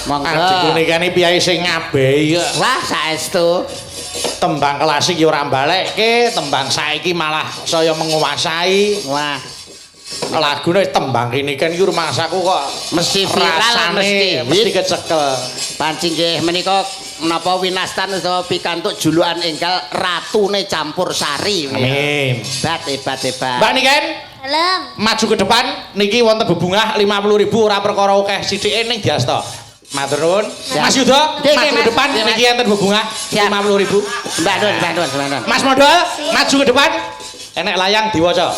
Monggo. Dikunikani piyai sing ngabehi kok. Wah, saestu. Tembang klasik ya ora balekke, tembang saiki malah saya menguasai. Wah, Lagune tembang kene kan iki rumangsaku kok mesti viral mesti kecekel. Panci nggih menika menapa winastan utawa pikantuk julukan enggal ratune campur sari. Amin. Hebat. Mbak Niken, Dalem. maju ke depan niki wonten bebungah 50.000 ora perkara akeh sithike ning diasta. Matur nuwun. Mas Yuda, Nggih, maju ke Mas. depan Nggih, Mas. niki enten bebungah Siap. 50.000. Mbak Nun. Mas Modal, maju ke depan. Enek layang diwaca.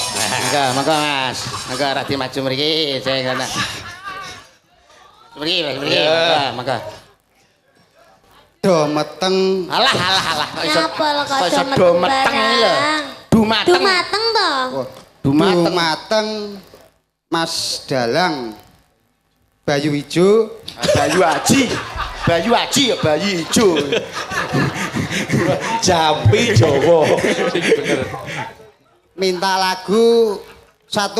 Monggo Mas. Monggo radi maju mriki, saya kana. Mriki. Monggo. Do meteng Alah. Kok iso Nyapel kok iso do do meteng meteng iki lho. barang. Dumateng. Dumateng to. Dumateng Mas Dalang Bayu Ijo Bayu Aji ya bayi ijo. Jampi Jawa. minta lagu 1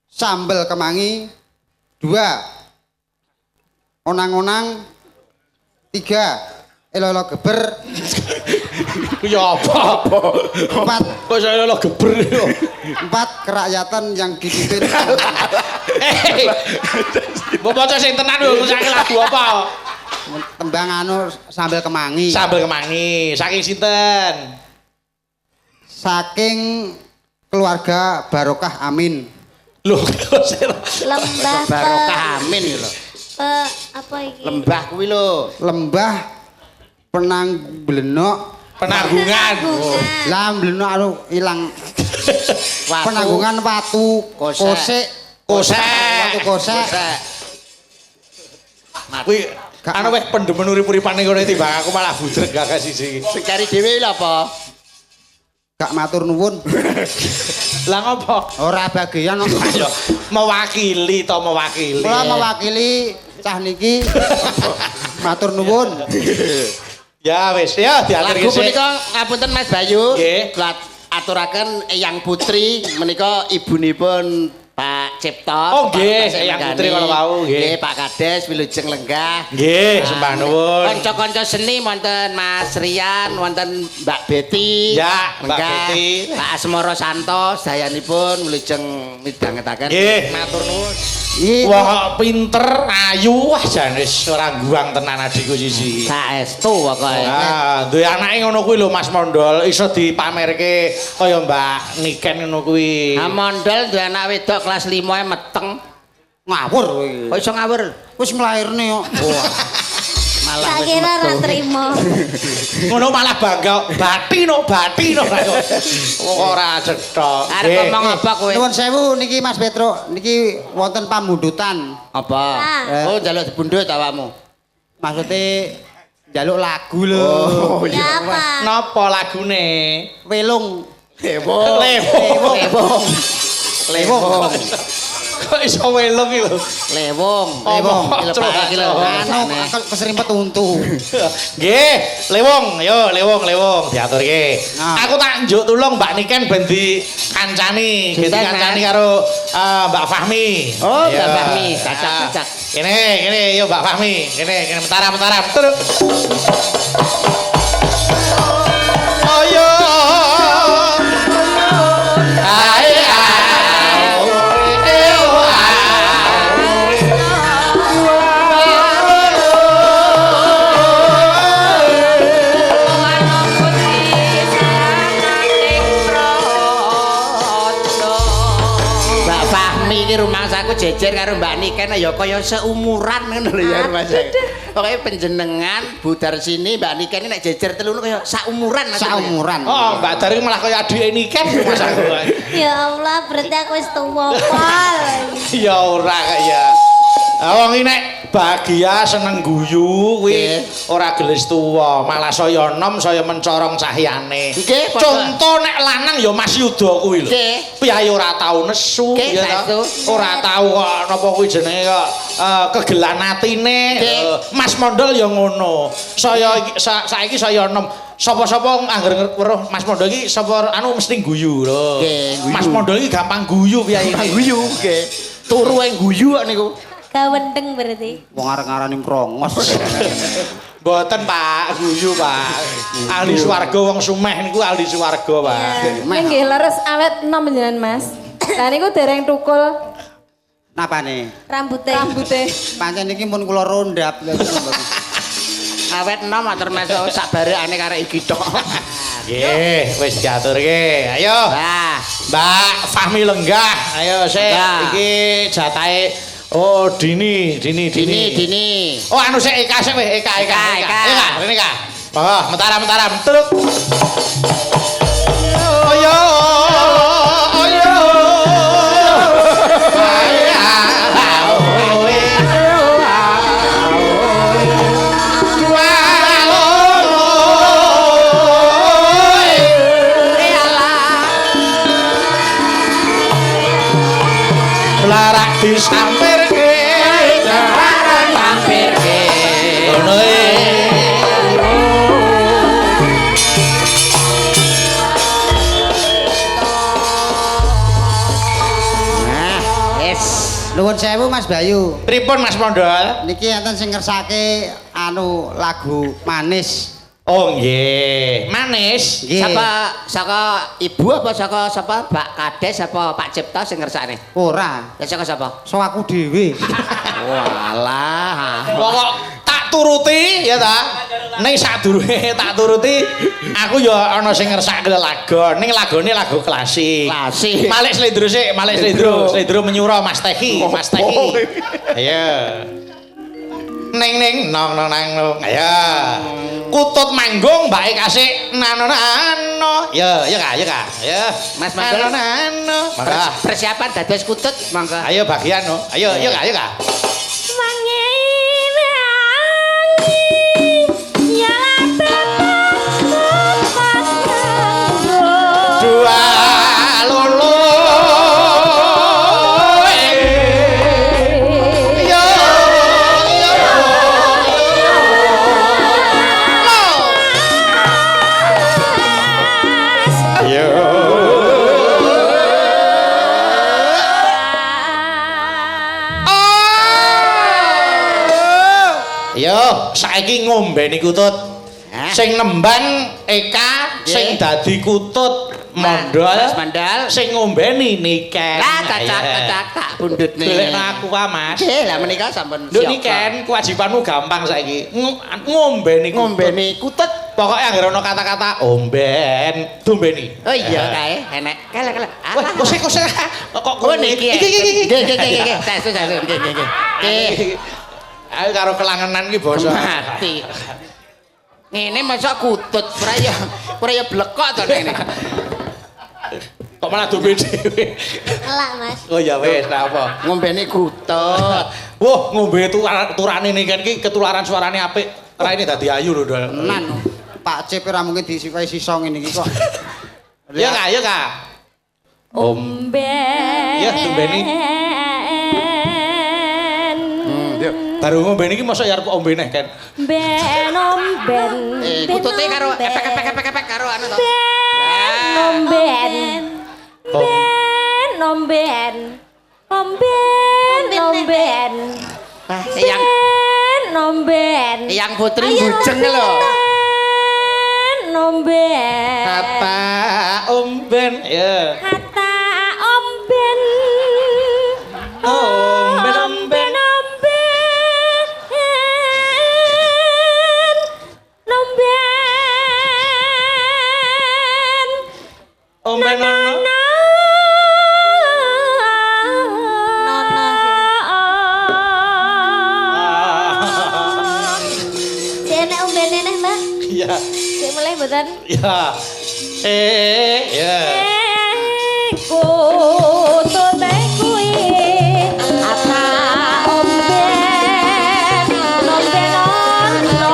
Sambel Kemangi, 2 Onang-onang, 3 Elo-elo geber, Ya apa? 4 Kok saya lo geber yo. 4 kerakyatan yang dipimpin Mbok maca sing tenan lho, saiki lagu apa? tembang anu Sambel Kemangi Sambel Kemangi, saking sinten? saking keluarga Barokah Amin. Loh, Lembah Barokah amin iki lho. apa iki? Lembah kuwi lho. Lembah Penanggulenok penanggungan. lah Blenok anu ilang Watu. penanggungan watu Kosek. kosek Kosek. watu kosek Kuwi anu weh pendemen urip-uripane kono timbang aku malah budreg gak siji. Sing cari dhewe lho apa? gak matur nuwun Lah ngopo? ora bagian Ayo mewakili to mewakili. kula mewakili cah niki matur nuwun Ya wis ya diatur Lagu punika ngapunten Mas Bayu. Nggih. Kula aturaken Eyang Putri menika ibunipun Pak Cipto. Oh, nggih, Bapak Eyang Senggani. Putri kalau wau, nggih. Nggih, Pak Kades Wilujeng Lenggah. Nggih, sembah nuwun. Kanca-kanca seni wonten Mas Rian, wonten Mbak Betty. Ya, Mbak Lenggah, Betty. Pak Asmoro Santo, sayanipun Wilujeng midhangetaken. Nggih. Matur nuwun. iki Wah, pinter, ayu, wah jan wis ora guang tenan adikku siji. Saestu pokoke. Ah, duwe anake ngono kuwi lho Mas Mondol, iso dipamerke kaya Mbak Niken ngono kuwi. Ha mondol duwe anak wedok kelas 5 meteng. ngawur kowe Kok iso ngawur? wis nglairne kok Malah Tak wis kira ora metu. trimo. Ngono malah bangga, batino. Ora cetha. Arep ngomong apa kowe? nuwun sewu niki Mas Petro niki wonten pamundutan Apa? Ah. Oh, njaluk dibundut awakmu. maksudnya njaluk lagu lho Ya apa? Napa lagune? welung Lewong. Lewong. Lewong. Kok iso welong iki lho. Lewong. Lewong. Lepake iki lho. anu keserimpet untu Nggih, lewong, yo lewong diaturke. Nah. Aku tak njuk tulung Mbak Niken ben dikancani, Sinten, dikancani Mas? karo Mbak Fahmi. Oh, Yo. Mbak Fahmi, cacak-cacak. Kene yo Mbak Fahmi, kene mentara. Terus. Oh yo. Hai Mbak Fahmi iki rumangsaku jejer karo Mbak Niken ya kaya seumuran ngono lho ya rumangsaku. Pokoke panjenengan Budar sini Mbak Niken iki nek jejer telunu kaya saumuran. saumuran Oh, Mbak Dari malah kaya adike Niken Mas aku. Ya Allah, berarti aku wis tuwa pol. Ya ora kaya. Wong iki nek bahagia seneng guyu kuwi ora gelis tuwa, malah saya enom saya mencorong cahyane. Nggih, padha. Contoh nek lanang ya Mas Yuda kuwi lho. Nggih. Piye ora tau nesu Nggih, ya ta? saestu. Ora tau kok napa kuwi jenenge kok kegelan atine. Nggih. Mas Mondol ya ngono. Saya saiki saya enom sapa-sapa angger weruh Mas Mondol iki sapa anu mesti guyu lho. Nggih, guyu. Mas Mondol iki gampang guyu piye iki. Guyu nggih. Turu yang guyu kok niku. Gawendeng berarti. Wong areng-arane mrongos. Mboten Pak, guyu Pak. Ahli swarga wong sumeh niku ahli swarga Pak. Nggih leres awet enom jenengan Mas. Lah niku dereng tukul Napane? Rambute. Pancen iki mun kula rondap. Awet enom matur masuk sak barekane karek iki tok. Nggih, wis diaturke. Ayo. Nah, Mbak Fahmi Lenggah. Ayo sik Lenggah. iki jatahe oh Dini. Dini. Oh anu sik Eka sik wis Eka. Eka. Rene Eka. Oh, mentaram. Truk. Ayo. Larak disampirke jarang mampirke ngono Nah, yes. Nuwun sewu Mas Bayu. pripun Mas Mondol Niki enten sing ngersake anu lagu manis. oh nggih manis Nggih. Saka ibu apa saka sapa? Mbak Kades apa Pak Cipta sing ngersakne? Ora, Ya saka sapa? so aku dhewe. Walah. pokok tak turuti ya ta ning sadurunge tak turuti aku ya ana sing ngersake lagu ning lagone lagu klasik Klasik. Malik Slendro menyura Mas Tehi ayo neng nong ayo kutut manggung mbak kasih nano ya kak ya Mas Mandel. nano Persiapan dados kutut monggo. ayo bagian no ayo kak dua lulu Yo, saiki ngombeni kutut. Hah? Sing nemban Eka, sing dadi kutut Mondol. Mas Mandal. Sing ngombeni Niken. Lah tak bundutne. Golekno aku ah, Mas. Nggih, lah menika sampun Lho siap. Niken, kewajibanmu gampang saiki. Ngombeni kutut. Ngombeni kutut. Pokoknya anggere ana kata-kata omben, dombeni. Oh iya kae, enek. Kale. Wah, kosek. Kok Oh niki. Iki. Nggih. Saestu. Nggih. Ayo karo kelangenan iki basa. Mati. Ngene masa kutut ora ya blekok to nek. Kok malah dombe dhewe. Elak Mas. Oh ya wis, ra apa. Ngombeni kutut. Wah, ngombe turane niki kan iki ketularan suarane apik. Raine dadi ayu lho, Dol. Tenan. Pak Cip ora mungkin disipai sisa ngene iki kok. Ya Kak. Ya, dombeni. Baru ngombeni iki mosok ya arep ombe neh kan. Ben omben. Kutute karo epek karo anu to. Omben. Ah, Omben. yang putri bujeng lho. Omben. Apa omben ya. Kata omben. Omben. Omben ono. Jenek umbene neh, Mbak. Iya. Sik mulai mboten? Ya. Ya. Kutute kuwi apa omben ono.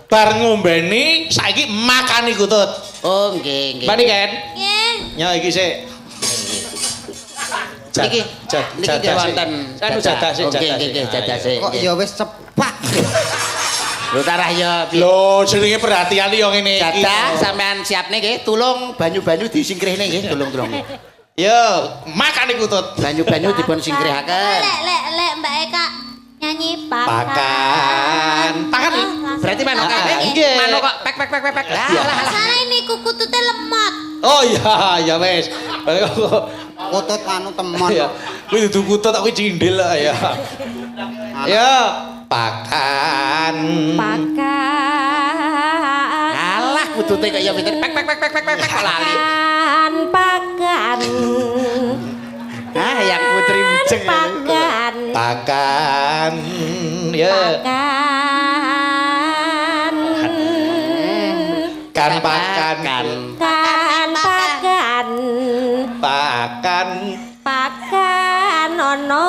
bar ngombeni saiki makani kutut. Oh, nggih, nggih. Mbak Niken. Nggih. Ya iki sik. Niki niki wonten jadah sik. Nggih, jadah sik. Kok ya wis cepak. Lho tarah ya piye? Lho, jenenge perhatian yo ngene iki. Jadah sampean siapne nggih, tulung banyu-banyu disingkrihne nggih, tulung-tulung. Yo, makani kutut. Banyu-banyu dipun singkrihaken. Lek Mbak Eka nyanyi Pakan. Pakan. Berarti manuk kabeh Nggih. manuk kok pek. Lah. Sana ini kukutute lemot. Oh iya, ya wis. Kutut anu temon. Ya, kuwi dudu kutut aku cindil ya. Ya, pakan. Pakan. Alah kutute kaya pinter pek kok lali. Pakan. Ah, yang putri bujeng. Pakan. Pakan. Ya. Pakan. Kan pakan. Pakan. Pakan. Pakan ono.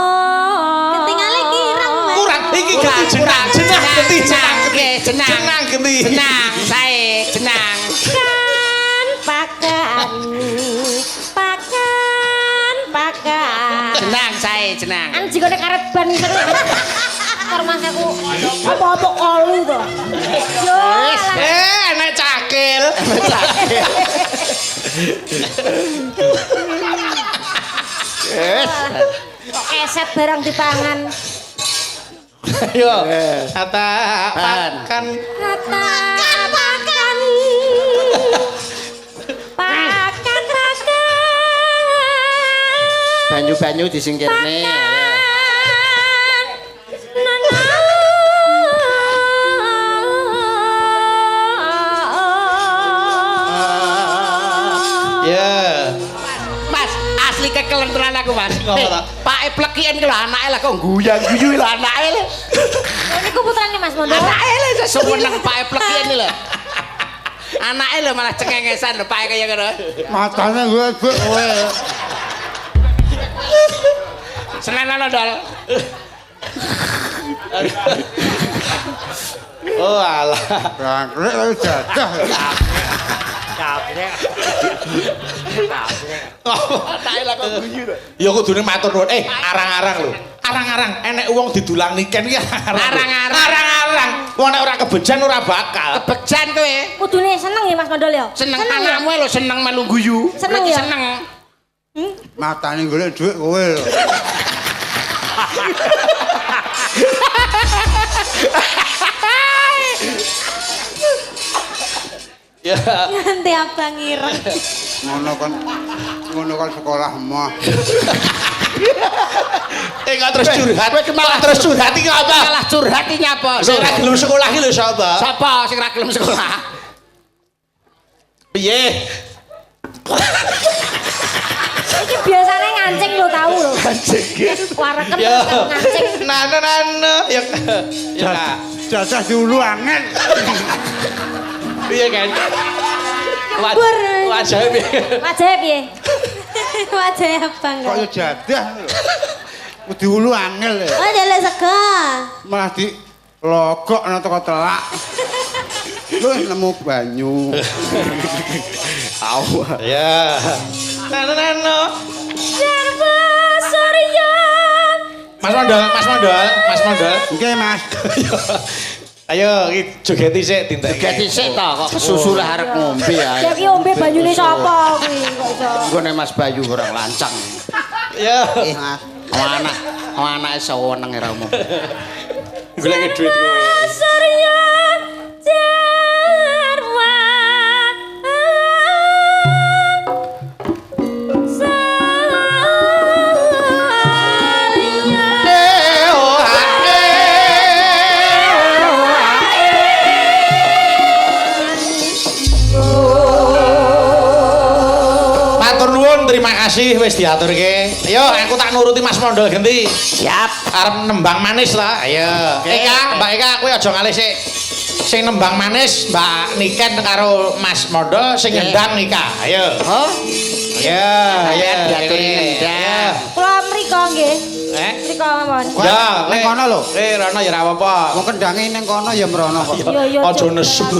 Ketinggalan kirang, Mas. Kurang iki ganti jenang ganti jenang. Nggih, jenang. Jenang ganti. Jenang, sae, jenang. Pakan. Jenang, sae, jenang. An jikone karet ban seru. Karo Mas aku apa-apa kolu to. Yo. alah. Nek cakil. Yes. Kok keset barang dipangan. Ayo. Kata pakan. Pakan. Banyu-banyu disingkirne. Ya. Mas, asli kekelen tenan aku, Mas. Ngapa ta? Pake plekian lho anake lah kok guyang-guyu lho anake lho. Niku putrane Mas Mondo. Anake lho iso seneng pake plekian lho. Anake lho malah cengengesan lho pake kaya ngono. Matane gue kowe. Senenane dol. Oh alah. Rangkrek karo jadah. Anake lah kok guyu lho. Ya kudune matur nuwun. Arang-arang lho. Arang-arang enek wong didulang niken iki Arang-arang. Arang-arang. Wong nek ora kebejan ora bakal. Kebejan kowe. Kudune seneng ya Mas Mondol ya. Seneng ya? anakmu lho seneng melu guyu. Seneng Berarti ya? Seneng. Matane golek dhuwit kowe lho. Ya. Nanti abang ireng. Ngono kan sekolah mah. Enggak terus curhat. Malah terus curhat iki apa? Malah curhat iki nyapa? Sing ora gelem sekolah iki lho sapa? Sapa sing ora gelem sekolah? Piye? Iki biasane ngancing lho tau lho. Anjing. Wareken Ya. ngancing. Nana. Ya. Ya. Jajah dulu angin. Piye kan? Nyembur. Wajahe piye? Wajahe piye? Wajah abang. Kok ya jadah lho. Kudu ulu angel ya. Oh, jalan sega. Malah di logok nang teko telak. Lu nemu banyu. Aw. Ya. Nana. Jarba Surya. Mas Mondol. Nggih, Mas. Ayo iki jogeti sik dintek. Gati sik ta kok kesusu lah arep ngombe ae. Ya ki ombe banyune sapa kuwi kok iso. Nggone Mas Bayu kurang lancang. Ya. Mas. Anake seneng ora umum. Golek duit kowe. Surya Jarwa. Matur nuwun, terima kasih wis diaturke. Ayo aku tak nuruti Mas Mondol genti. Siap. Arep nembang manis lah. Ayo. Oke. Mbak Eka kowe aja ngalih sik. Sing nembang manis Mbak Niken karo Mas Mondol sing Oke. ngendang Nika. Ayo. Oh, Ya, diaturi ngendang. Kula mriko nggih. Mriko mawon. Ya, ning kono lho. Rono ya ora apa-apa. Wong kendange ning kono ya mrono kok. Yo Aja nesu to.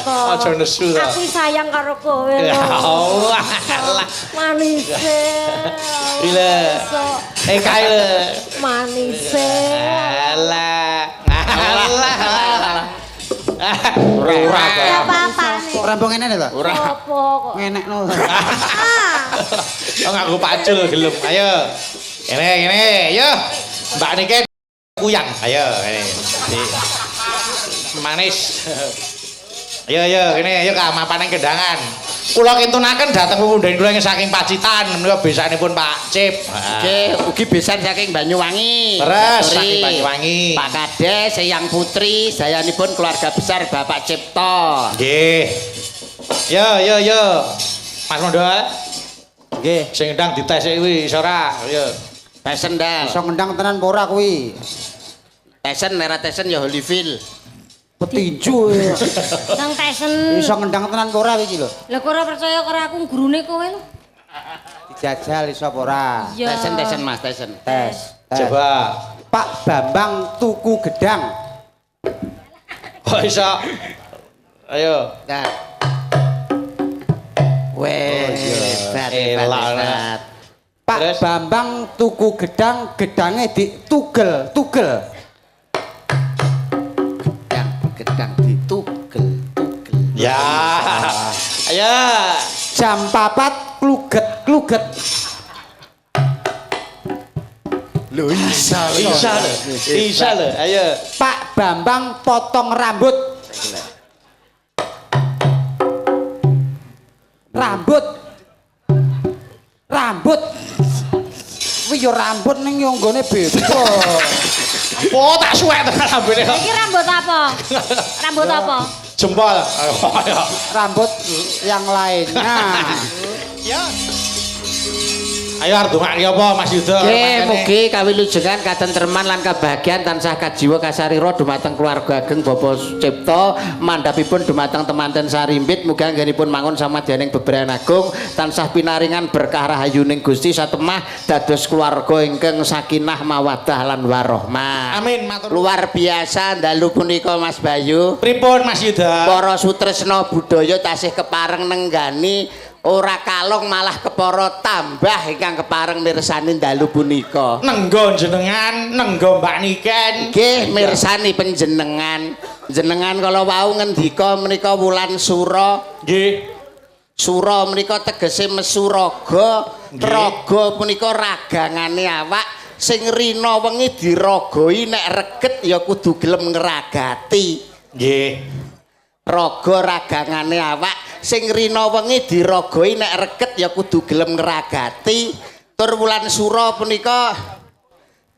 Aja nesu to. Aku sayang karo kowe Ya lho. Allah. Manise. Ile. Kae le. Manise. Alah. Alah. Ora Ya apa-apa nih. Ora mbok ngene lho. Ora. Apa kok? Ngenekno. Oh nganggo pacul gelem. Ayo. Ngene, ayo. Mbak Nike kuyang. Ayo, ngene. Manis. Ayo, ngene, ayo Kak, mapan ning kendangan. Kula kintunaken dhateng pepundhen kula saking Pacitan menika besanipun Pak Cip. Nggih, ugi besan saking Banyuwangi. Leres Sorry. saking Banyuwangi. Pak Kades, Eyang Putri, sayanipun keluarga besar Bapak Cipto. Nggih. Yo. Mas Mondol. Nggih. Sing ndang dites kuwi iso ora? Yo. Tesen ndang. Iso ngendang tenan apa ora kuwi? Tesen merah tesen ya Holyfield. Petinju. Nang Tyson. Iso ngendang tenan apa ora iki lho? Lah kok ora percaya karo aku gurune kowe lho. Dijajal iso apa ora? Iya. Tesen Mas, tesen. Tes. Coba. Pak Bambang tuku gedang. Oh iso. Ayo. Nah. Weh, hebat. Elak. Pak Terus? Bambang tuku gedang, gedange ditugel. Gedang ditugel. Ya. Ayo. Jam 4 kluget. Lho isa Bisa lho. Ayo. Pak Bambang potong rambut. Kuwi ya rambut ning yo nggone bebas. Oh, tak suwek tekan rambutnya. Iki rambut apa? Rambut apa? Jempol. Rambut yang lainnya. Ya. Ayo arep dongake apa Mas Yuda? Nggih, mugi kawilujengan katentreman lan kebahagiaan tansah kajiwa kasarira dumateng keluarga ageng Bapak Cipto, mandhapipun dumateng temanten sarimbit, mugi anggenipun mangun samadyaning bebrayan agung, tansah pinaringan berkah rahayuning Gusti satemah dados keluarga ingkang sakinah mawaddah lan warahmah. Amin, matur. Luar biasa dalu punika Mas Bayu. Pripun Mas Yuda? Para sutresna budaya tasih kepareng nenggani ora kalong malah kepara tambah ingkang kepareng mirsani dalu punika. Nenggo jenengan, nenggo Mbak Niken. Nggih mirsani panjenengan. Jenengan kala wau ngendika menika wulan sura. Nggih. Sura menika tegese mesu raga. Raga punika ragangane awak sing rina wengi diragoi nek reget ya kudu gelem ngragati. Nggih. Raga ragangane awak sing rina wengi diragoi nek reget ya kudu gelem ngragati. Tur wulan sura punika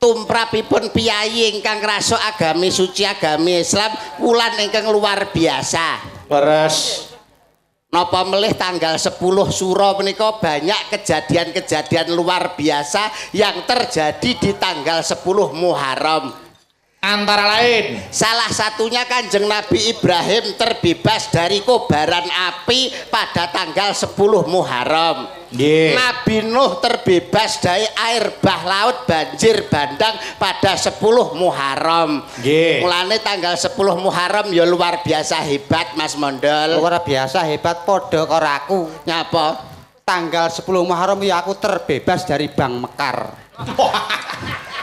tumrapipun piyayi ingkang ngrasa agami suci agami Islam wulan ingkang luar biasa. Leres. Napa melih tanggal 10 sura punika banyak kejadian-kejadian luar biasa yang terjadi di tanggal 10 Muharram. Antara lain Salah satunya Kanjeng Nabi Ibrahim terbebas dari kobaran api pada tanggal 10 Muharram. Nggih. Nabi Nuh terbebas dari air bah laut banjir bandang pada 10 Muharram. Nggih. Mulane tanggal 10 Muharram ya luar biasa hebat Mas Mondol. Luar biasa hebat padha karo aku. Nyapa? Tanggal 10 Muharram ya aku terbebas dari Bank Mekar.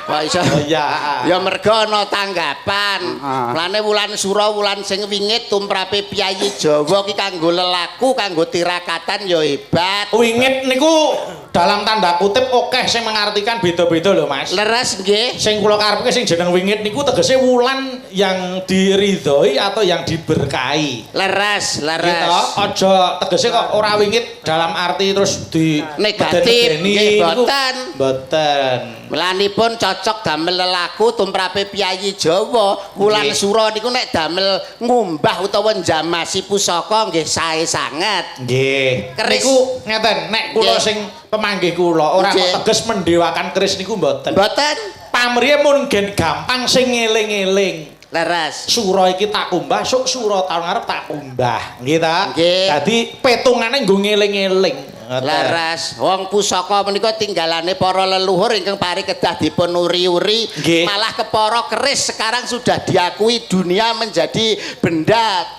Kok iso? Oh iya. Ya mergo ana tanggapan. Ah. Mulane wulan sura wulan sing wingit tumrape piyayi Jawa ki kanggo lelaku, kanggo tirakatan ya hebat. Wingit niku dalam tanda kutip akeh sing mengartikan beda-beda lho Mas. Leres nggih. Sing kula karepke sing jeneng wingit niku tegese wulan yang diridhoi atau yang diberkahi. Leres, Gitu. leres. Aja tegese kok ora wingit dalam arti terus di Negatif, medeni nggih, niku boten. Boten. Melanipun cocok damel lelaku tumrape piyayi Jawa wulan Nggih. sura niku nek damel ngumbah utawa njamasi pusaka nggih sae sanget. Nggih. Keris. Niku ngeten, nek kula Nggih. sing pemanggih kula ora Nggih. kok teges mendewakan keris niku mboten. Mboten? Pamriye mun gen gampang sing ngeling-eling. Leres. Sura iki tak kumbah, sok sura taun ngarep tak kumbah. Nggih ta? Nggih. Dadi petungane nggo ngeling-eling. Laras, wong pusaka menika tinggalane para leluhur ingkang pari kedah dipun uri-uri, malah kepara keris sekarang sudah diakui dunia menjadi benda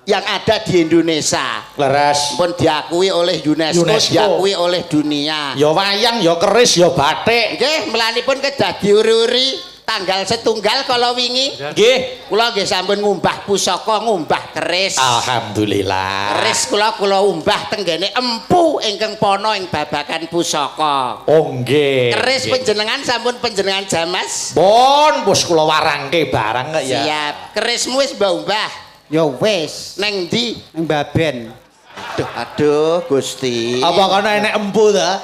yang ada di Indonesia. Laras. Pun diakui oleh UNESCO, diakui oleh dunia. Ya wayang, ya keris, ya batik. Nggih, melanipun kedah diuri-uri. Tanggal setunggal kalau wingi nggih kula nggih sampun ngumbah pusaka ngumbah keris. Alhamdulillah. Keris kula umbah tenggene empu ingkang pono ing babagan pusaka. Oh nggih. Keris panjenengan sampun panjenengan jamas? Pun wis kula warangke barang kok ya. Siap. Kerismu wis mbah-mbah. Ya wis. Neng ndi? Ning Baben. Aduh Gusti. Apa kono enek empu ta?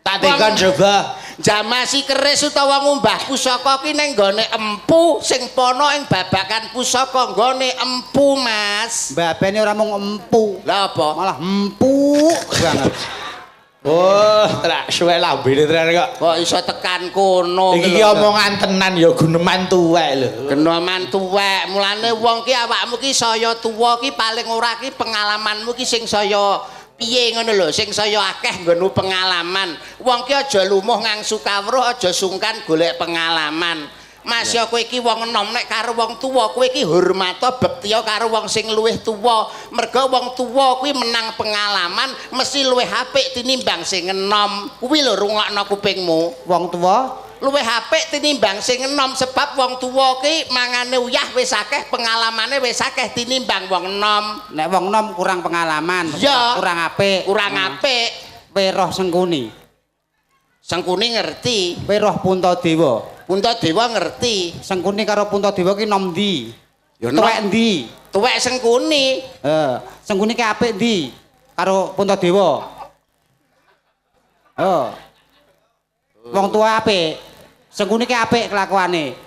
Tak tekan coba. Jamasi keris utawa ngumbah pusaka ki ning nggone empu sing pono ing babagan pusaka nggone empu Mas. Babene ora mung empu. Lah apa? Malah empuk banget. Oh, tak suwe lambene tenan kok. Kok iso tekan kono. Iki omongan tenan ya guneman tuwek lho. Geneman tuwek. Mulane wong ki awakmu ki saya tuwa ki paling ora ki pengalamanmu ki sing saya piye ngono lho, sing saya akeh nggonmu pengalaman. Wong ki aja lumuh ngangsu kawruh, aja sungkan golek pengalaman. Mas ya kowe iki wong enom nek karo wong tuwa kowe iki hormata bektiya karo wong sing luwih tuwa. Merga wong tuwa kuwi menang pengalaman mesti luwih apik tinimbang sing enom. Kuwi lho rungokno kupingmu. Wong tuwa Luwih apik tinimbang sing enom sebab wong tuwa ki mangane uyah wis akeh pengalamane wis akeh tinimbang wong enom. nek wong nom kurang pengalaman, Ya. kurang apik. Kurang apik. Kowe roh Sengkuni. Sengkuni ngerti, Kowe roh Puntadewa. Puntadewa ngerti. Sengkuni karo Puntadewa ki nom ndi? Ya nom. Tuwek ndi? Tuwek Sengkuni. Sengkuni ki apik ndi karo Puntadewa? Wong tua apik. Sengkuni ki apik kelakuane.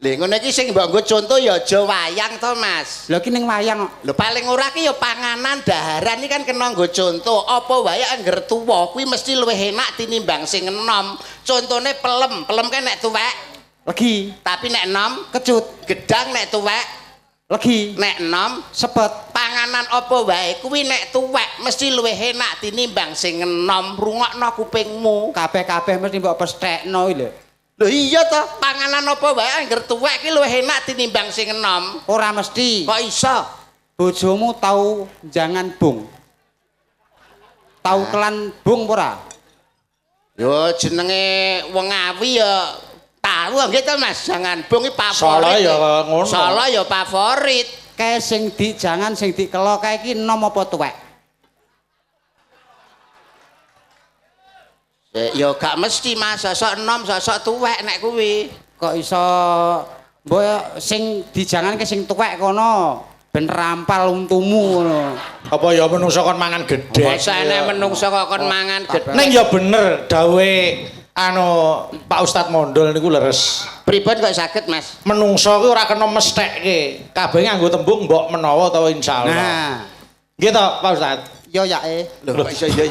Lha ngono iki sing mbok nggo conto ya aja wayang to, Mas. Lha ki ning wayang Lho paling ora ki ya panganan daharan iki kan kena nggo conto. Apa wae angger tuwa kuwi mesti luwih enak tinimbang sing enom. Contone pelem, pelem kan nek tuwek, legi, tapi nek enom kecut, gedang nek tuwek, legi, nek enom sepet. panganan apa wae kuwi nek tuwek mesti luwih enak tinimbang sing enom. Rungokno kupingmu. Kabeh-kabeh mesti mbok pesthekno iki lho. Lho iya to, panganan apa wae angger tuwek ki luwih enak tinimbang sing enom. Ora mesti. Kok iso? Bojomu tau jangan bung. Tau kelan bung ora? Yo jenenge wong awi ya tahu nggih to Mas, jangan bung iki favorit. Salah ya ngono. Salah ya favorit. Kae sing jangan sing dikelo kae iki nom apa tuwek? Ya gak mesti Mas, sosok enom, sosok tuwek nek kuwi. Kok iso mbok sing dijanganke sing tuwek kono ben rampal untumu ngono. Apa ya menungso kon mangan gedhe. Masa enek menungso kok kon mangan gedhe. Ning ya bener dawe anu Pak Ustad Mondol niku leres. Pripun kok saged Mas? Menungso kuwi ora kena mesthekke. Kabeh nganggo tembung mbok menawa utawa insyaallah. Nah, Nggih to Pak Ustad. yo yae. Lho iso iya.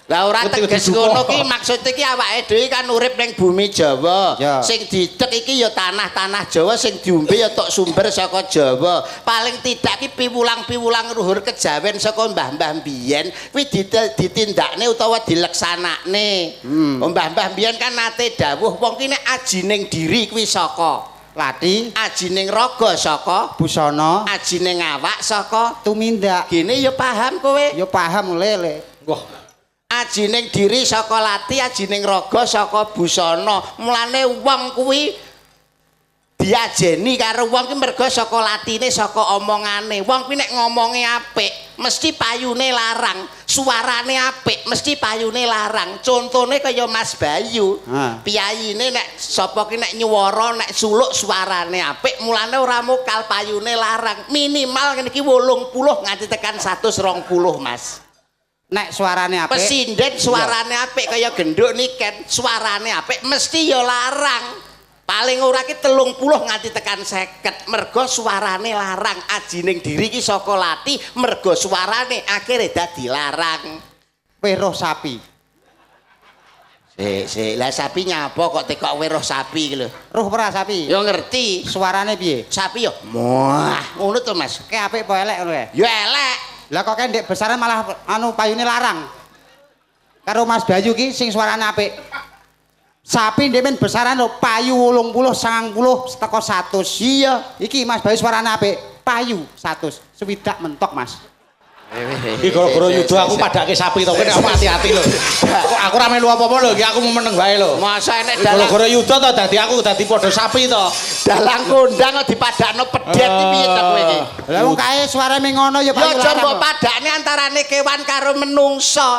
Lah ora teges ngono ki maksud iki awake dhewe kan urip ning bumi Jawa. Ya. Sing didek iki ya tanah-tanah Jawa, sing diombe ya tok sumber saka Jawa. Paling tidak ki piwulang-piwulang luhur kejawen saka mbah-mbah biyen kuwi ditindakne utawa dileksanakne. Mbah-mbah biyen kan nate dawuh wong ki nek ajining diri kuwi saka Lati, ajining raga saka busana, ajining awak saka tumindak. gene ya paham kowe. Yo paham lele. Wah. Ajining diri saka lati, ajining raga saka busana. Mulane wong kuwi diajeni karo wong ki merga saka latine, saka omongane. Wong kuwi nek ngomonge apik, mesti payune larang. Suarane apik, mesti payune larang. Contone kaya Mas Bayu. Piyayine nek sapa ki nek nyuwara, nek suluk suarane apik, mulane ora mokal payune larang. Minimal ngene iki 80 nganti tekan 120, Mas. Nek suarane apik. Pesinden suarane apik kaya genduk niken, suarane apik mesti ya larang. Paling ora ki 30 nganti tekan 50. Mergo suarane larang, ajining diri ki saka lati, mergo suarane akhire dadi larang. Weruh sapi. Sik, lah sapi nyapa kok tekok weruh sapi iki lho. Ruh ora sapi? Ya ngerti. Suarane piye? Sapi ya wah, ngono to Mas. Kayak apik apa elek ngono kae? Ya elek. Lah kok kae ndek besaran malah anu payune larang. karo Mas Bayu ki sing suarane apik. Sapi ndek men besaran lho payu 80 90 teko 100. Iya, iki Mas Bayu suarane apik. Payu 100. Swidak mentok, Mas. Iki gara-gara yuda aku padake sapi to, kene hati-hati lho. Aku ora melu apa-apa lho, iki aku mau meneng wae lho. Masa enek dalang Gara-gara yuda to dadi aku dadi padha sapi to. dalang kondang kok dipadakno pedet iki piye to kowe iki? Lah wong kae suarane ngono ya Ya payu aja larang mbok kok. padakne antarane kewan karo menungsa.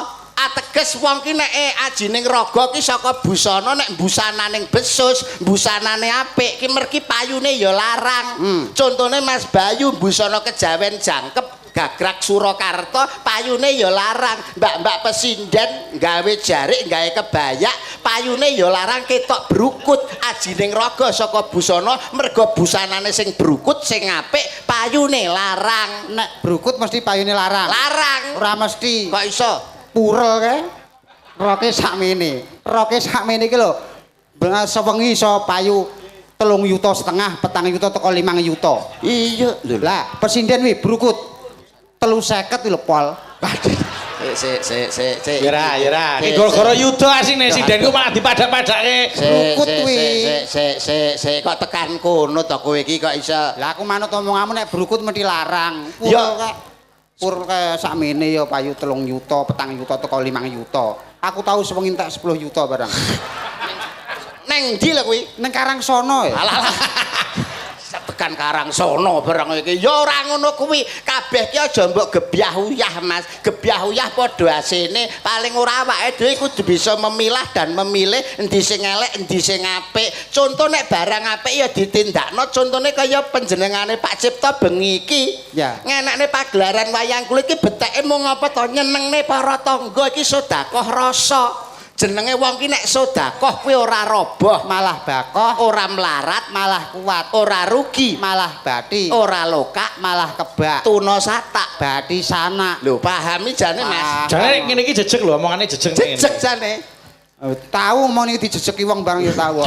Ateges wong ki nek ajining raga ki saka busana nek busananing besus, busanane apik ki mergi payune ya larang. Contone Mas Bayu busana kejawen jangkep gagrak Surakarta payune ya larang. Mbak-mbak pesinden gawe jarik gawe kebaya payune ya larang ketok brukut ajining raga saka busana merga busanane sing brukut sing apik payune larang. Nek brukut mesti payune larang. Larang. Ora mesti. Kok iso? Purel kae. Roke sakmene. Roke sakmene iki lho. Sewengi iso payu 3,5 juta, 4 juta teko 5 juta. Iya lho. Lah, presiden wi brukut 350 lho, Pol. Sik. Ya ra. Iki gara-gara yuda asine sidenku malah dipadak-padake. Brukut kuwi. Sik kok tekan kono to kowe iki kok iso. Lah aku manut omonganmu nek brukut mesti larang. Ya. Pur kae sakmene ya payu 3 juta, 4 juta teko 5 juta. Aku tahu sewengi entek 10 juta barang. Neng ndi lho kuwi? Ning Karangsono ya. Alah. Tekan Karangsono barang iki. Ya ora ngono kuwi. Kabeh ki aja mbok gebyah-uyah, Mas. Gebyah-uyah padha asine. Paling ora awake dhewe kudu bisa memilah dan memilih endi sing elek, endi sing apik. Conto nek barang apik ya ditindakno. Contone kaya panjenengane Pak Cipta bengi iki. Ya. Ngenekne pagelaran wayang kulit iki beteke mung apa to nyenengne para tangga iki sedekah rasa. Jenenge wong ki nek sedekah kuwi ora roboh, Malah bakoh, ora melarat, malah kuat, ora rugi, malah bathi, ora lokak, malah kebak, tuna satak. bathi sanak. Lho pahami jane Mas. Jane ngene iki jejeg lho, omongane jejeg ngene. Jejeg jane. Tahu mau nih dijejeki wong barang ya tahu.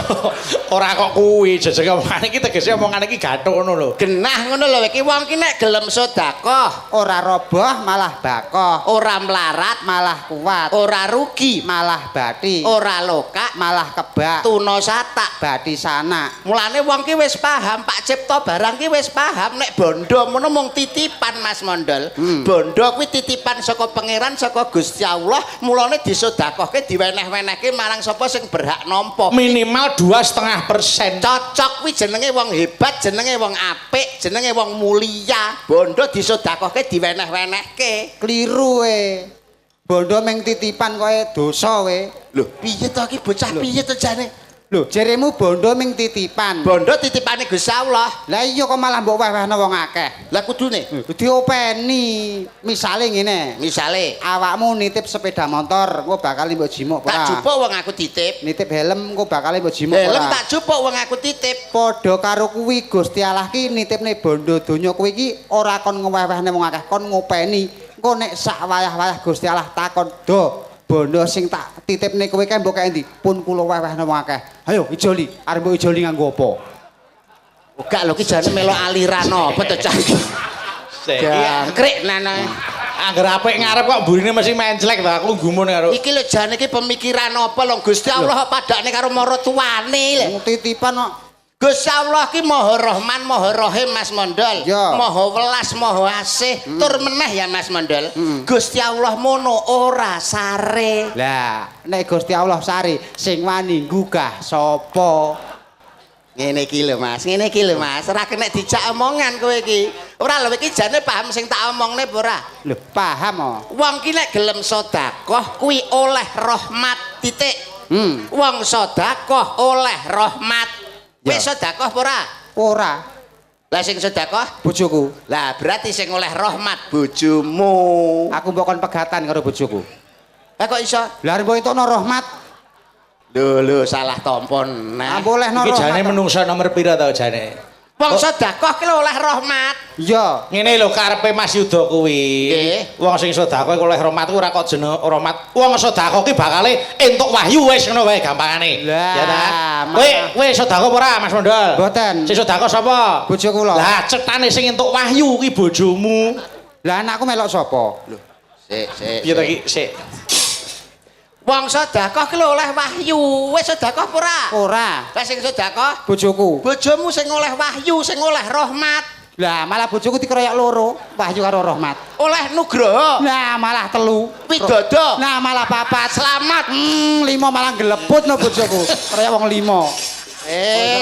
Ora kok kuwi jejeg omongane iki tegese omongane iki gathuk ngono lho. Genah ngono lho iki wong ki nek gelem sedekah, Ora roboh malah bakoh, ora melarat, malah kuat, ora rugi, malah bathi, ora lokak, malah kebak, tuna satak. bathi sanak. Mulane wong ki wis paham, Pak Cipta barang ki wis paham nek bondo mono mung titipan Mas Mondol. Bondo kuwi titipan saka pangeran saka Gusti Allah, mulane disedekahke diweneh-wenehke marang sapa sing berhak nampa. Minimal 2,5%. Cocok kuwi jenenge wong hebat, jenenge wong apik, jenenge wong mulia. Bondo disedekahke diweneh-wenehke. Kliru we. Bondo meng titipan kowe dosa we. Lho, piye to iki bocah piye to jane? Lho, jeremu bondo meng titipan. Bondo titipane Gusti Allah. Lah iya kok malah mbok wewehno wong akeh. Lah kudune, Diopeni. Misale ngene, misale awakmu nitip sepeda motor, engko bakal mbok jimuk tak ora? jupuk wong aku titip. Nitip helm engko bakal mbok jimuk Helm ora? tak jupuk wong aku titip. Padha karo kuwi Gusti Allah ki nitipne bondo donya kuwi iki ora kon ngewehne wong akeh, kon ngopeni. Engko nek sak wayah-wayah Gusti Allah takon, "Do, bondo sing tak titipne kowe kae mbok kae ndi?" Pun kula wewehne wong akeh. Ayo ijoli, arep mbok ijoli nganggo apa? Gak lho ki jane melok aliran apa to cah iki. Jangkrik nana. Angger apik ngarep kok burine mesti menclek to aku gumun karo. Iki lho jane iki pemikiran apa lho Gusti Allah kok padakne karo maratuwane lho. Titipan kok. Gusti Allah ki Maha Rahman, Maha Rahim Mas Mondol. Ya. Maha welas, Maha asih. Tur meneh ya Mas Mondol. Gusti Allah mono ora sare. Lah, nek Gusti Allah sari sing wani nggugah sapa? Ngene iki lho Mas, ngene iki lho Mas. Ora kena dijak omongan kowe iki. Ora lho iki jane paham sing tak omongne apa ora? Lho, paham oh. Wong ki nek gelem sedekah kuwi oleh rahmat titik. Wong sedekah oleh rahmat. Wis sedekah apa ora? Ora. Lah sing sedekah Bojoku. lah berarti sing oleh rahmat bojomu. Aku mbok kon pegatan karo bojoku. Kok iso? Lah arep entukno rahmat. Lho salah tompon. Nah. Bolehno Iki jane rahmat. menungsa nomor pira to jane? Wong sedekah ki oleh rahmat. Iya. Ngene lho karepe Mas Yuda kuwi. Nggih. Wong sing sedekah oleh rahmat ku ora kok jeneng rahmat. Wong sedekah ki bakale entuk wahyu wis ngono wae gampangane. Lah, Ya ta? malah- Kowe sedekah apa ora Mas Mondol? Mboten. Sing sedekah sapa? Bojo kula. Lah cetane sing entuk wahyu ki bojomu. Lah anakku melok sapa? Sik. Piye to iki? Sik. Wong sedekah ki lho oleh wahyu. Wis sedekah apa ora? Ora. Lah sing sedekah Bojoku. bojomu sing oleh wahyu, sing oleh rahmat, Lah malah bojoku dikeroyok loro, Wahyu karo Rahmat. oleh nugroho, Nah malah telu. widodo, Nah malah papat. selamat. Lima malah geleput no bojoku. Keroyok wong lima.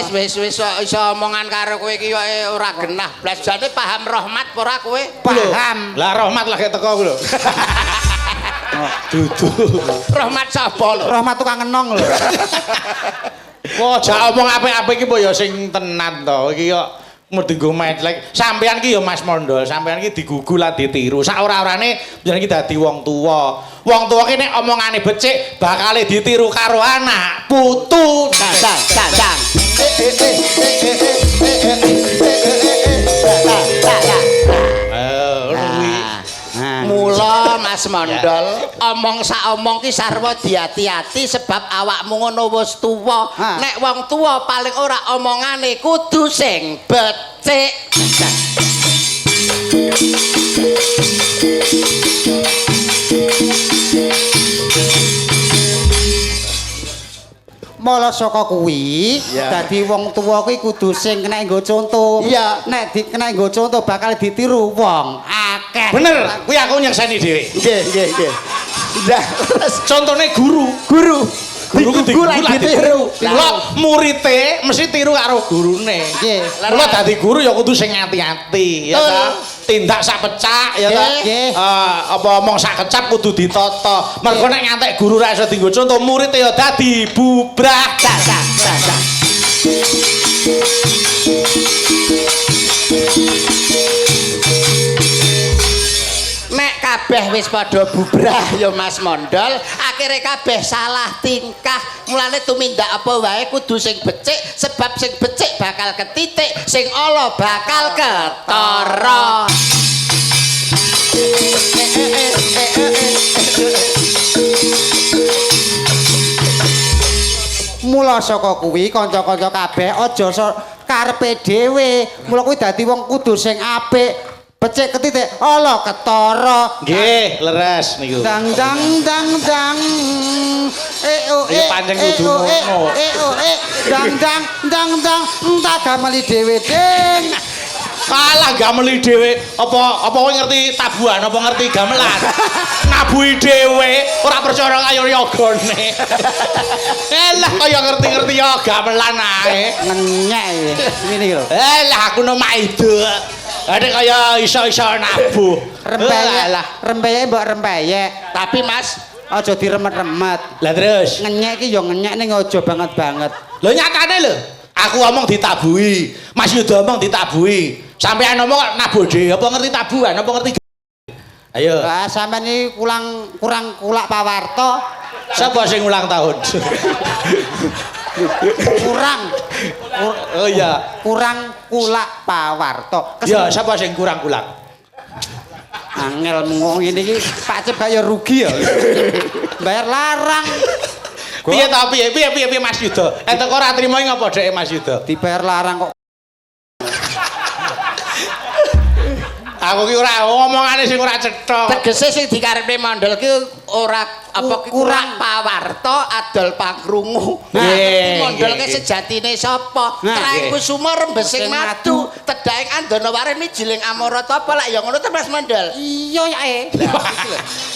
Wis iso omongan karo kowe iki kok ora genah blas. Jane paham rahmat ora kowe? Paham. Lah rahmat lagi teko ku lho. Dudu. Rahmat sapa lho? Rahmat tukang ngenong lho. Wah, jak omong apik-apik iki mbok ya sing tenan to. Iki kok mesti nggo metlek. Sampeyan ki ya Mas Mondol, sampeyan ki digugu lan ditiru. Sak ora-orane jeneng iki dadi wong tuwa. Wong tuwa ki nek omongane becik bakale ditiru karo anak, putu. Dang. Mula Mas Mondol, omong sak omong ki sarwa diati-ati sebab awakmu ngono wis tuwa. Nek wong tuwa paling ora omongane kudu sing becik. Mula saka kuwi, dadi wong tuwa kuwi kudu sing kena nggo contoh. Iya. Nek kena nggo contoh bakal ditiru wong akeh. Bener, kuwi aku nyekseni dhewe. Nggih. Lah, Contone guru. guru Digugu lan ditiru. Mula murite mesti tiru karo gurune. Nggih. Mula dadi guru ya kudu sing ati-ati ya ta. Tindak sak pecak ya ta. Nggih. Apa omong sak kecap kudu ditata. Mergo nek ngantek guru ra iso dienggo contoh murid ya dadi bubrah. Nek kabeh wis padha bubrah ya Mas Mondol, akhire kabeh salah tingkah. Mulane tumindak apa wae kudu sing becik sebab sing becik bakal ketitik, sing ala bakal ketara. Mula saka kuwi kanca-kanca kabeh aja karepe dhewe. Mula kuwi dadi wong kudu sing apik. Becik ketitik, ala ketara. Nggih, leres niku. Dang. Iya, pancen kudu ngono. Dang. Tak gameli dhewe, Ding. Kalah gameli dhewe. Apa kowe ngerti tabuhan apa ngerti gamelan? Nabuhi dhewe, ora percaya kaya yogane. Elah kaya ngerti-ngerti ya gamelan ae. Ngenyek ngene iki lho. Elah aku no maido. Ada kaya iso-iso nabuh. Rempeyek mbok rempeyek. Tapi Mas, Aja diremet-remet. Lah terus. Ngenyek iki ya ngenyek ning aja banget-banget. Lho nyatane lho. Aku ngomong ditabuhi. Mas Yuda ngomong ditabuhi. Sampeyan ngomong kok nabuh dhewe apa ngerti tabuhan apa ngerti. Ayo. Lah sampean iki kurang kulak pawarta. Siapa sing ulang tahun? Oh iya. Kurang kulak pawarta. Ya, siapa sing kurang kulak? Angel ngomong ngene iki Pak Cep kaya rugi ya. Bayar larang. Piye ta piye Mas Yuda? Entek ora trimo ngapa dhek Mas Yuda? Dibayar larang kok. Aku ki ora ngomongane sing ora cetha. tegese sing dikarepne Mondol ki ora apa kurang pawarta adol pangrungu. Nggih, Mondol ki nggih. sejatine sapa? Nah, Traing nggih. Kusuma rembesing madu, tedaing andana waren mijiling amorata apa lak ya ngono ta Mas Mondol? Iya ya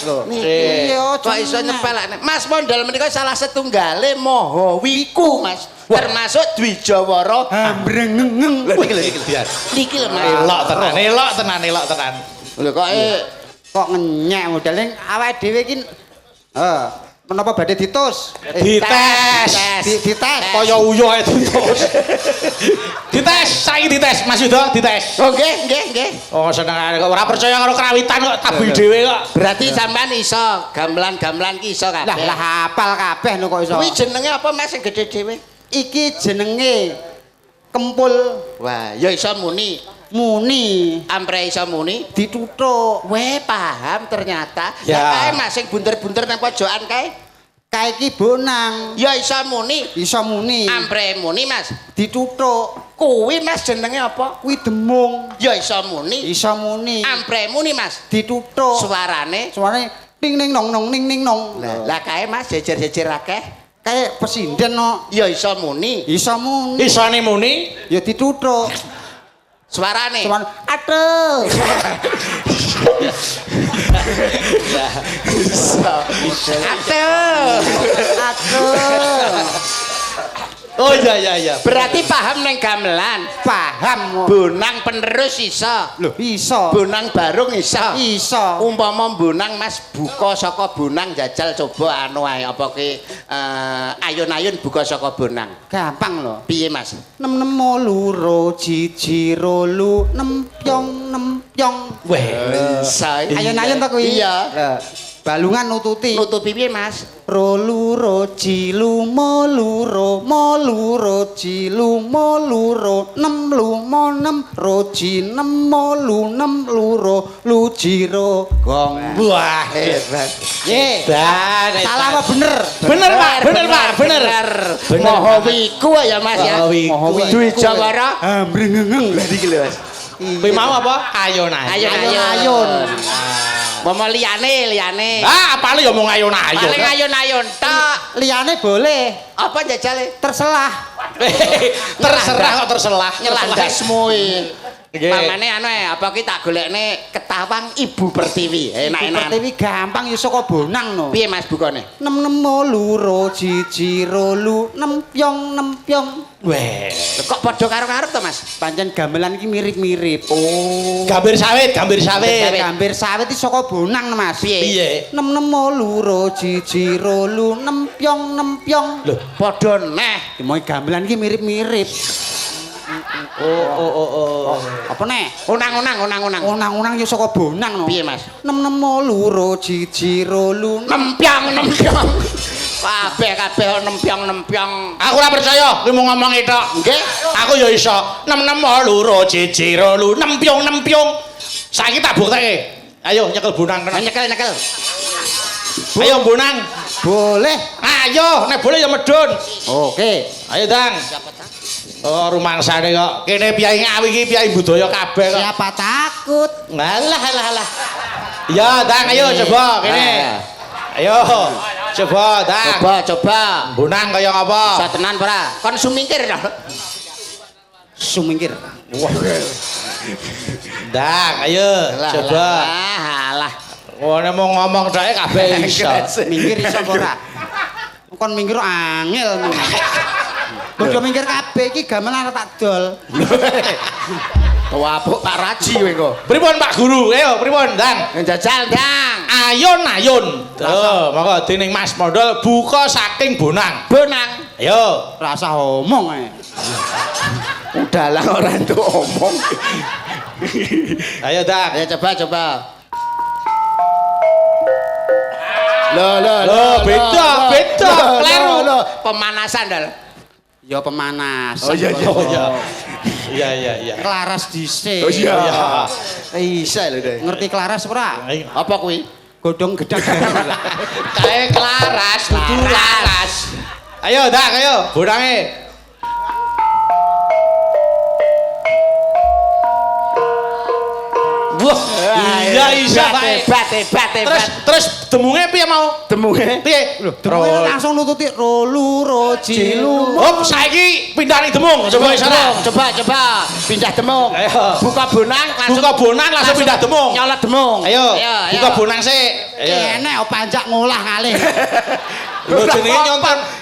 Lho, Iya, kok iso jenengan. nyepelane. Mas Mondol menika salah setunggale maha wiku, Mas. Termasuk Dwijawara. Ambrengeng. Niki lho, Mas. Elok tenan. Lho kok Kok ngenyek modele awake dhewe iki menapa badhe ditus? Dites. Dites. Kaya uyuh ae dites. Dites, saiki dites Mas Yuda, dites. Oh nggih. Oh senengane kok ora percaya karo kerawitan kok tabuhi dhewe kok. Berarti sampean iso gamelan-gamelan ki iso kabeh. Lah hafal kabeh lho kok iso. Kuwi jenenge apa Mas sing gedhe dhewe? Iki jenenge kempul Wah, ya iso muni. muni Ampre iso muni. dituthuk. Weh, paham ternyata. Ya. Lah kae Mas sing bunder-bunder nang pojokan kae. Kae iki bonang Ya iso muni. iso muni Ampre muni Mas. dituthuk. Kuwi Mas jenenge apa? Kuwi demung Ya iso muni. iso muni Ampre muni Mas. dituthuk. Suarane Suarane Ning ning nong nong ning ning nong. Lah kae Mas jejer-jejer akeh. Kayak pesinden no. Ya iso muni. Iso muni. Isone muni. Ya dituthuk. Suarane. Cuman aduh. Aduh. Aduh. Oh iya. Berarti paham neng gamelan. Paham. Bonang penerus iso. Loh, iso. Bonang barung iso. Iso. Umpama bonang Mas buka saka bonang jajal coba anu ae apa ki ayun-ayun buka saka bonang. Gampang lho. Piye Mas? 6 6 loro jiji rolu nempyong. Weh. Iso. Ayun-ayun ta kuwi? Iya. Lah, balungan nututi. Nutupi piye Mas? Rolu roji lumo luro jilu mo luro 6 lumo 6 roji 6 molu 6 luro lujiro gong. Wah, Hebat. Ye. Salah apa bener? Bener Pak, bener. Moho wiku ya Mas ya. Moho wiku. Duwe Jawara. Ambrengengeng. Lah iki lho Mas. Kuwi mau apa? Ayun-ayun. Ayun. Momo liyane. Ah, apale ya mung ayun-ayun. Paling ayun-ayun tok. Liyane boleh. Apa jajale? Terselah. Terserah kok terselah. Nyelandasmu iki. Nggih. Pamane anu apa ki tak golekne ketawang Ibu Pertiwi. Enak-enak. Pertiwi gampang ya saka bonang no. Piye Mas bukane? 6 6 luro jiji rolu nempyong. Weh. Kok padha karo-karo to Mas? Pancen gamelan iki mirip-mirip. Oh. Gambir sawit. Gambir sawit iki saka bonang Mas. Piye? 6 6 luro jiji rolu nempyong. Lho, Padha neh. Mau gamelan iki mirip-mirip. oh. Apa neh? Unang-unang. Unang-unang ya saka bonang no. Piye Mas? 6 6 luro jiji rolu Nempyong. Kabeh nempyong. Aku ora percaya, kowe mau ngomong tok. Nggih. Aku ya iso. 6 loro jiji rolu nempyong. Saiki tak bukteke. Ayo nyekel bonang kena. Nyekel. Ayo bonang. boleh. Ayo, nek boleh ya medun. Oke. Ayo, Dang. Oh, rumangsane kok. Kene piyai Ngawi iki piyai budaya kabeh kok. Siapa takut? Alah. Ya, Dang, ayo coba kene. Ayo. Coba, Dang. Coba. Bonang kaya ngapa? Bisa tenan ora? Kon sumingkir to. Sumingkir. Dang, ayo coba. Alah. Wone mau ngomong tok kabeh iso. Minggir iso apa ora? Kon minggir angel. Bodho minggir kabeh iki gamelan tak dol. Wapuk Pak Raji kowe kok. Pripun Pak Guru? Ayo pripun, Dang? Njajal, Dang. Ayun. Oh, monggo dening Mas Mondol buka saking bonang. Bonang. Ayo. Rasa omong ae. Udalah ora entuk omong. Ayo, Dang. Ayo coba. Loh, beda. Kleru. Pemanasan dal. Ya pemanasan. Oh iya. Iya. Klaras dhisik. Oh iya. Bisa lho, Dek. Ngerti klaras ora? Apa kuwi? Godhong gedang. Kae Klaras, kudu laras. Ayo, Dang, ayo. Bonange. Wah, iya isa Hebat. Terus demunge piye mau? Demunge. Piye? Lho, langsung nututi rolu roji lu. Hop, saiki pindah ning demung. Coba isyarat. Coba. Pindah demung. Ayo. Buka bonang Langsung pindah demung. Nyolot demung. Ayo. Buka bonang sik. Ayo. Enek panjak ngolah kalih. Lho jenenge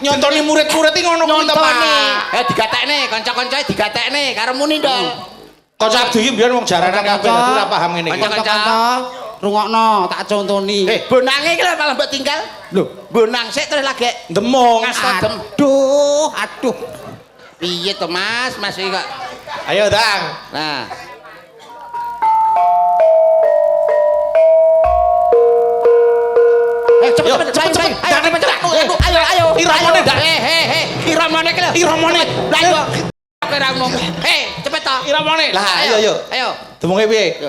nyontoni murid-murid iki ngono kuwi ta, Pak. Digatekne, kanca-kancae digatekne karo muni ndol. Kanca Abdi iki mbiyen wong jarane kabeh dadi ora paham ngene iki. Kanca-kanca rungokno tak contoni. Bonange iki lho malah mbok tinggal. Lho, bonang sik terus lagi Demung. Aduh. Piye to, Mas? Mas iki kok. Ayo, Dang. Nah. Cepet. Ayo. Iramane ndak? Iramane ki lho. Iramane. Lah yo. Ora ngomong. Cepet to. Iramane. Lah, ayo. Demunge piye?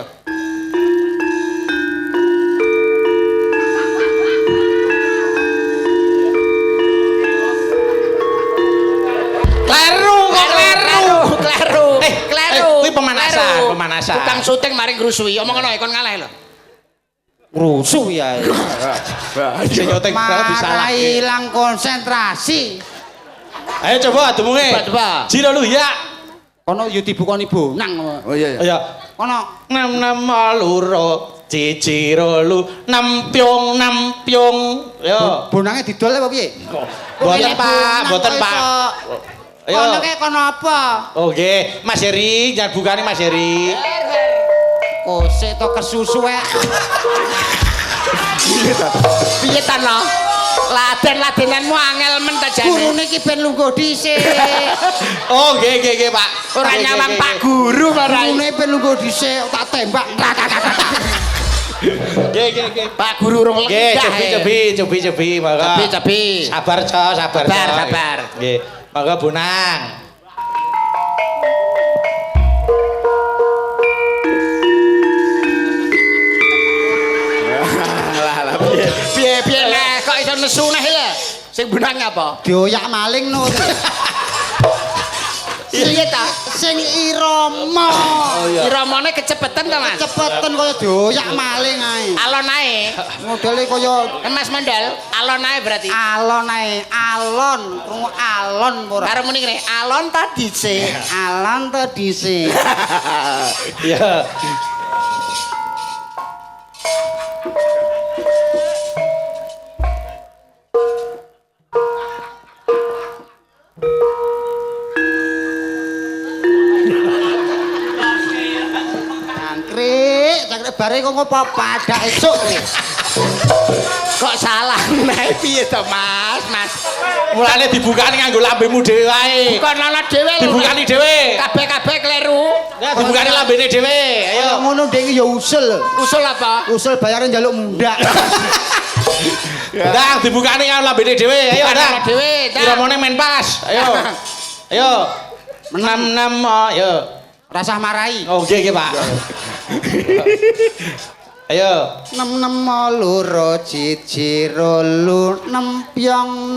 Kleru. Kuwi pemanasan. Tukang syuting maring ngrusui. Omong ngono kon ngalah lho. rusuh ya. Sing nyoteng banget Malah disalahke. ilang konsentrasi. Ayo coba demunge. Coba. Jiro lu ya. Kono yo dibukoni bonang. Oh iya. Ayo. Kono 6 loro cicirolu nampyong yo bonange didol apa piye? boten Pak boten Pak ayo Kono ke kono apa? oke Mas Heri jangan bukani Mas Heri Oh, sik to kesusu ya. Piye ta no? Laden-ladenanmu angel men ta jane. Gurune iki ben lungguh dhisik. oh nggih Pak Ora Nggih, nyawang nggih, Pak nggih. Guru marai. Gurune ben lungguh dhisik tak tembak. Nggih Pak Guru urung nggih lenggah. cobi maka Cobi. sabar Sabar. nggih maka Bonang Piye nek kok iso nesu neh lho. Sing bunang apa? Dioyak maling no. Piye ta? Sing irama. Iramane kecepetan ta, Mas? Cepeten kaya dioyak maling ae. Alon ae. Modele kaya Mas Mandal, alon ae berarti. alon ae, alon, krungu alon ora. Karo muni ngene, alon ta dhisik. Alon to dhisik. ya Cangkrik bare kok ngopo padak esuk. Kok salah neh piye to, Mas? mulane dibukani nganggo lambemu dhewe wae Bukan ana dhewe lho. dibukani dhewe Kabeh kleru. ya dibukani lambene dhewe Ayo ayo ngono ndek ya usul. Usul apa? Usul bayaran njaluk mundak. Ndang dibukani karo lambene dhewe. Ayo Bukan ndang. ana dhewe, Ndang. Iramane men pas. Ayo. Ayo. Menam ayo. Rasah marai. Oh nggih Pak. Ayo. 6 loro cici rolu nempyong.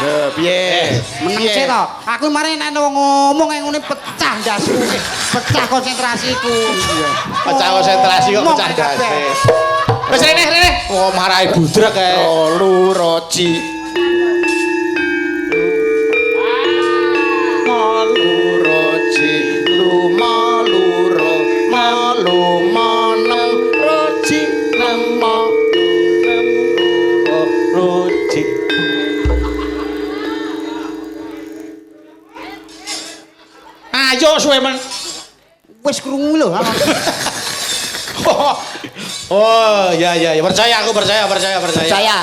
Lho piye? Meneng sik to. Aku mari nek ngomong ngene pecah ndasku. Pecah konsentrasiku. Pecah konsentrasi kok pecah dase. Wis rene. Oh marai budrek kae. Rolu roci. Malu roci, malu manem roci nemo. Roci. Ayo suwe men. Wis krungu lho. Oh, ya percaya aku percaya. Percaya.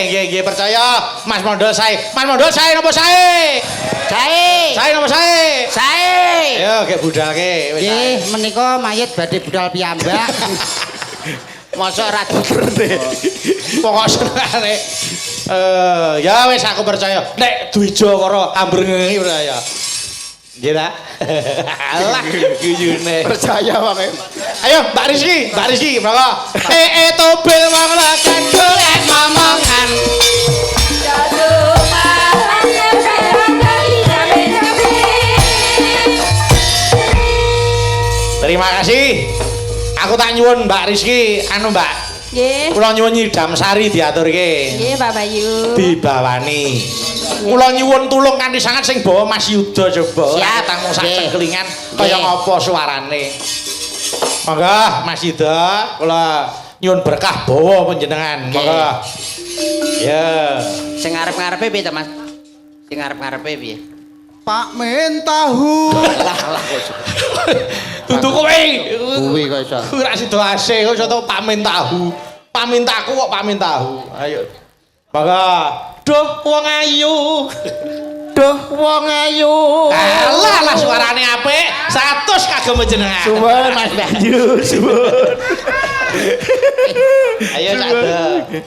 Nggih, percaya. Mas Mondol sae. Mas Mondol sae napa sae? Sae. Sae napa sae? Sae. Ayo gek budalke wis. Nggih, menika mayit badhe budal piyambak. Mosok ora digerti. Pokok senengane. Ya wis aku percaya. Nek Dwija karo ambrenge percaya. Nggih ta? Alah guyune. Percaya wae. Ayo Mbak Rizky, monggo. Tobil manglakan golek momongan. Terima kasih. Aku tak nyuwun Mbak Rizky, anu Mbak. Nggih. Kula nyuwun nyidam sari diaturke. Nggih, Pak Bayu. Dibawani. Kula nyuwun tulung kanthi sangat sing bawa Mas Yuda coba. Siap. Tangmu sak Nggih. cengklingan kaya Nggih. ngapa suarane. Monggo Mas Yuda, kula nyuwun berkah bawa panjenengan. Nggih. Monggo. Ya. Sing ngarep-ngarepe piye to, Mas? Sing ngarep-ngarepe piye? Pak Men tahu. Lah kok. Dudu kowe. Kuwi kok iso. Ora sida ase kok iso tau pamin tahu. Pamintaku kok pamin tahu. Ayo. Monggo. Duh wong ayu. Duh wong ayu. Alah suarane apik. 100 kagem jenengan. Suwun Mas Bayu, suwun. Ayo Cak.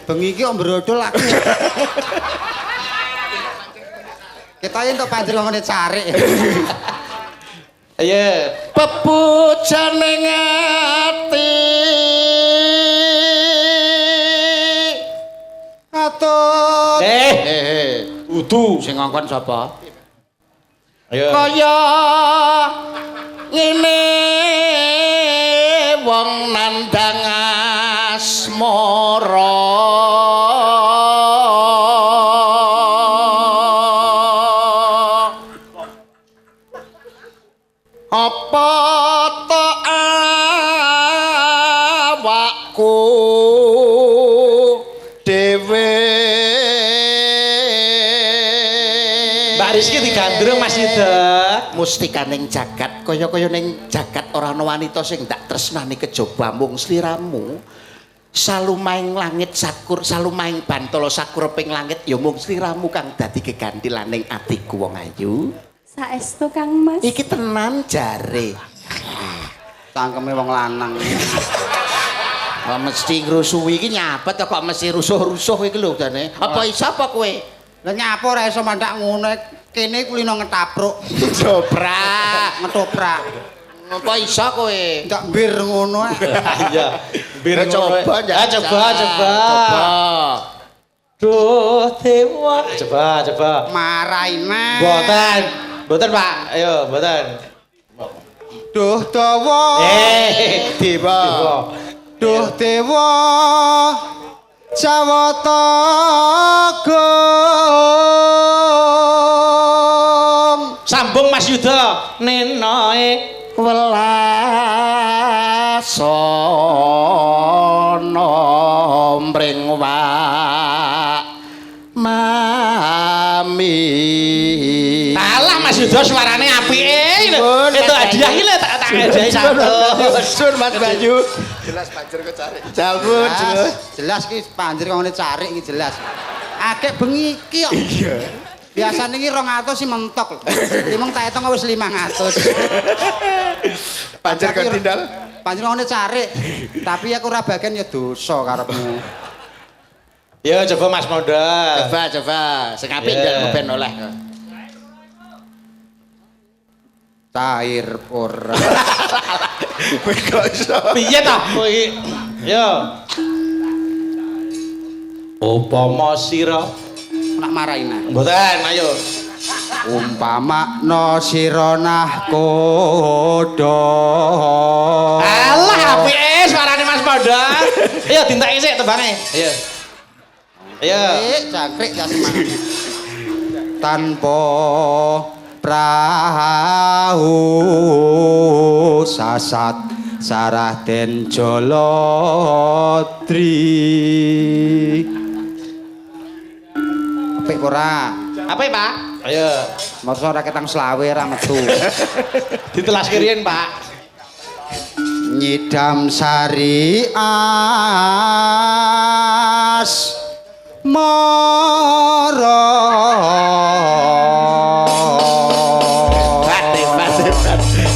Bengi iki kok mbrodol aku. Kita entuk panjer ngene carik. Ayo. Pepujaning ati. Atut. Udu. Sing ngongkon sapa? Ayo. Kaya ngene wong nandang asmara apa to awakku dhewe Mbak Rizky digandrung Mas Yuda. mustikaning jagat kaya-kaya ning jagat ora ana wanita sing ndak tresnani kejaba mung sliramu salumahing langit sakur salumahing bantala sakureping langit ya mung sliramu kang dadi gegantilaning atiku wong ayu Saestu Kang Mas. iki tenan jare Cangkeme wong lanang. kok mesti ngrusuhi iki nyapet kok mesti rusuh-rusuh iki lho jane apa iso apa kowe Lah nyapa ora iso mandak ngono kene kulino ngetapruk. dobrak Ngetoprak. apa iso kowe Enggak bir ngono ae. Iya. Bir coba coba. Duh dewa. Coba. Maraine. Mboten Pak. Ayo, mboten. Duh dawa. dewa Duh dewa. Jawata gong. Sambung Mas Yuda. Nenoe welasana mring wak mami alah Mas Yuda suarane apike lho. Itu hadiah iki lho tak hadiahi satu. sun Mas Bayu jelas banjir kok cari jabut Jelas ki panjer kok ngene cari iki jelas. Akeh bengi iki kok. Iya. Biasane iki 200 sih mentok. Timung tak etong wis 500. banjir kok tindal Panjer kok ngene cari. Tapi aku ora bagian ya dosa karepmu. Ya coba Mas Moda. coba sing apik ndak ben oleh Cair ora. kowe kok iso Piye ta kowe iki? Yo. Upama sira Nak marahin. mboten ayo. Umpama no sironah kodo. Alah apike suarane Mas Moda. Ayo dinteki sik tembane. Ayo. Ayo. Cakrik ya semangat. Tanpa prahu sasat sarah den jolodri. Apik ora? Apa Pak? Ayo. Masa ora ketang selawe ora metu. Ditelas kirian Pak. Nyidam sari as moro.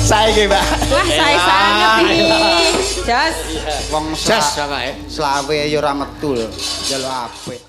saiki Mbak Wah, saya sangat ini. Jos. Wong jas bae selawe ya ora metu lho. Njaluk apik.